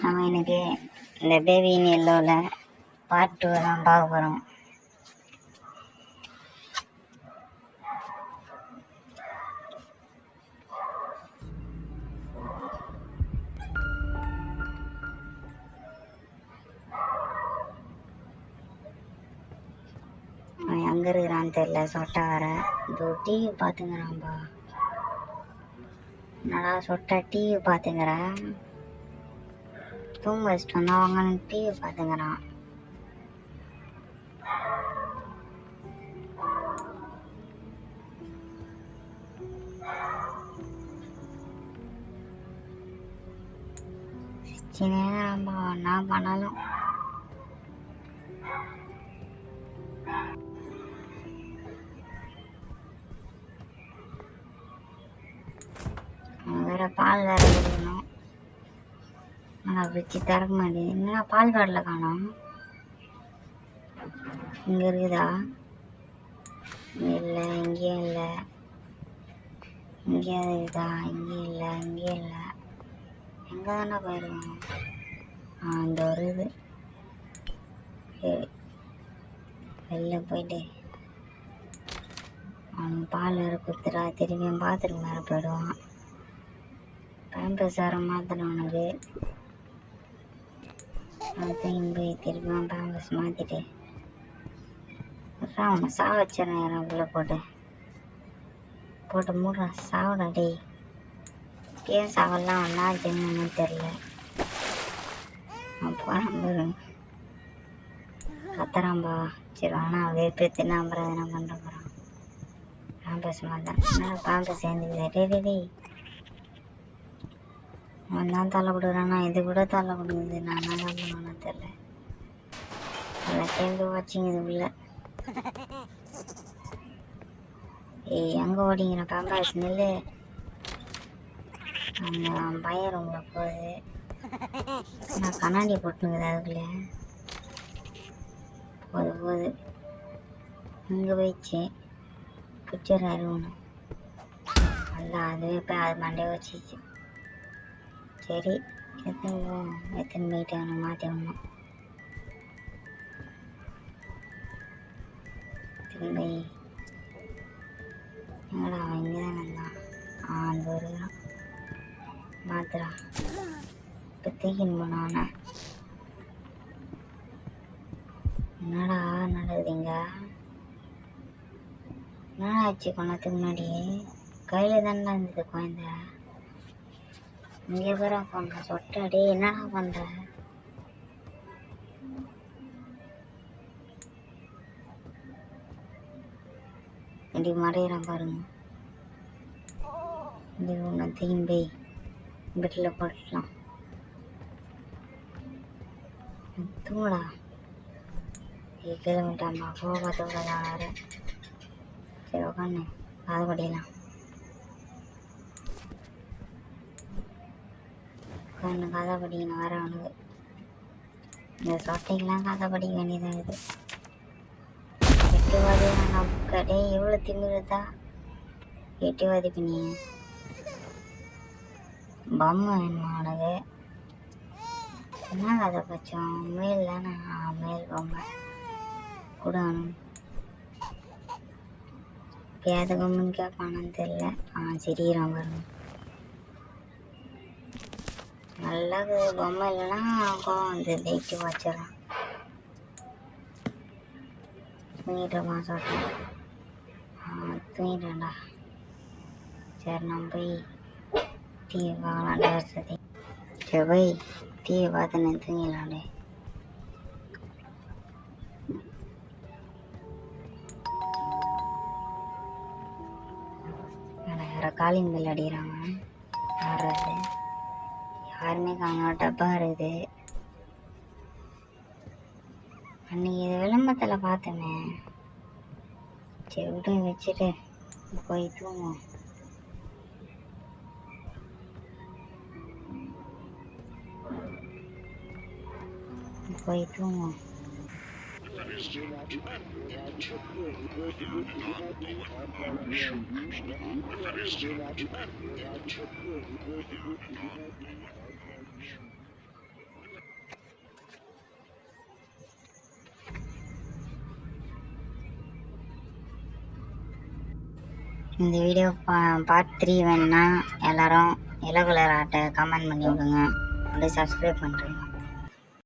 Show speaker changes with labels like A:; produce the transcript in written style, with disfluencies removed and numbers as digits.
A: நம்ம இன்னைக்கு இந்த பேபி இன் எல்லோவில் பார்ட் 2 தான் பார்க்க போகிறோம். அவன் எங்கே இருக்கிறான்னு தெரியல, சொட்டை வர இதோ டிவி பார்த்துங்கிறான்பா. என்னடா சொட்டை டிவி பார்த்துங்கிறேன், தூங்க வச்சுட்டு வந்தா அவங்க டிவி பார்த்துங்கிறான். சின்னப்பா என்ன பண்ணாலும் வேற பால் வேற கொடுக்கணும். ஆனால் வச்சு திறக்க மாட்டேங்குது. என்ன பால் காட்டில் காணோம்? இங்கே இருக்குதா? இல்லை, இங்கேயும் இல்லை. இங்கேயாவது இருக்குதா? இங்கேயும் இல்லை, இங்கேயும் இல்லை. எங்கே தானே போயிடுவோம்? இந்த ஒரு இது வெளில போயிட்டு அவன் பால் வேறு கொடுத்துட்டா திரும்பியும் பாத்ரூம் வேறு போயிடுவான். பேம்பர்ஸ் வேறு மாற்றணும் அவனுக்கு. அதையும் போய் திரும்பியும் பேம்பர்ஸ் மாற்றிட்டு அவனை சாவ வச்சிடறேன். யாராவது போட்டு மூடுறான். சாவடா டேய். ஏன் சாவெல்லாம் ஒன்றா ஜென்னு தெரில. அவன் போகிறான் பாரு, கத்துறான்பா. சரி ஆனால் வேப்பேற்றி நம்புறது என்ன பண்ணுற போகிறான். பேம்பர்ஸ் மாட்டான். என்ன பேம்பர்ஸ் சேர்ந்துக்குது. டேய் அவன் தான் தலை கொடுக்குறான்னா இது கூட தலை கொடுக்குது. நான் என்ன பண்ணுவேன்னு தெரில. எல்லாம் சேர்ந்து வாட்சிங் இது உள்ள. ஏய் எங்கே ஓடிங்கிற பேம்பர்ஸ் நெல். அந்த பையன் ரொம்ப போகுது. நான் கண்ணாடி போட்டுனுக்குது அதுக்குள்ளே. போகுது இங்கே போயிடுச்சு. பிடிச்சிடறாரு ஒன்று நல்லா. அதுவே போய் அது மண்டே வச்சிச்சு. சரி எத்தனை போயிட்டு அவனை மாற்றி விடணும். திரும்பி எங்கடா அவன் இங்கே தான் இருந்தான். அந்த ஒரு மாத்திரா இப்போ தூக்கின்னு போனான். என்னடா நடக்குதுங்க? என்னடா ஆச்சு? கொண்டதுக்கு முன்னாடி கையில் தானே இருந்தது குழந்த. இங்கே பேரா பண்ணுற சொட்டாடி. என்னடா பண்ணுற? இப்படி மறையிறான் பாருங்க. இப்படி ஒன்று தீன் போய் பெட்டில் போட்டுடலாம். தூங்கடா. கிலோமீட்டர்மா போகாதோட தான் வேறு. சரி உட்காந்து காது படிக்கலாம். உட்காந்து கதை படிக்கணும் வேறு அவனுக்கு. இந்த சொட்டைக்கெல்லாம் கதை படிக்க வேண்டியதாக இருக்குது. எட்டுவாதி நான் கடை எவ்வளோ திமிருதா. எட்டுவாதி பண்ணி பொம்மை வேணுமா அவனுக்கு? என்ன கதை பச்சோம்? மேல் தானே? மேல் பொம்மை கூட அவனுக்கு. பேத பொம்மைன்னு கேட்பானான்னு தெரியல. சிரிக்கிறான் பாருங்க. நல்லா பொம்மை இல்லைன்னா கோவம் வந்து தேய்ச்சி வச்சிடறான். தூங்கிட்டோமா சொல்லிட்டேன். தூங்கிட்டேன்டா. சரி நான் போய் டிவி பார்க்கலாம்டா வசதி. சரி போய் டிவி பார்த்து நான் தூங்கிடலாண்டே. யாரோ காலிங் பில் அடிக்கிறாங்க. யாராது? யாருமே காணும். டப்பா இருக்குது. அன்னைக்கு இது விளம்பரத்தில் பார்த்தோமே. சரி விட்டு வச்சுட்டு போய் தூங்குவோம். போய் தூங்குவோம். இந்த வீடியோ பார்ட் 3 வேணுன்னா எல்லாரும் எல்லோ கலர் ஆர்ட்டை கமெண்ட் பண்ணி விடுங்க. அப்படியே சப்ஸ்கிரைப் பண்ணுறேங்க.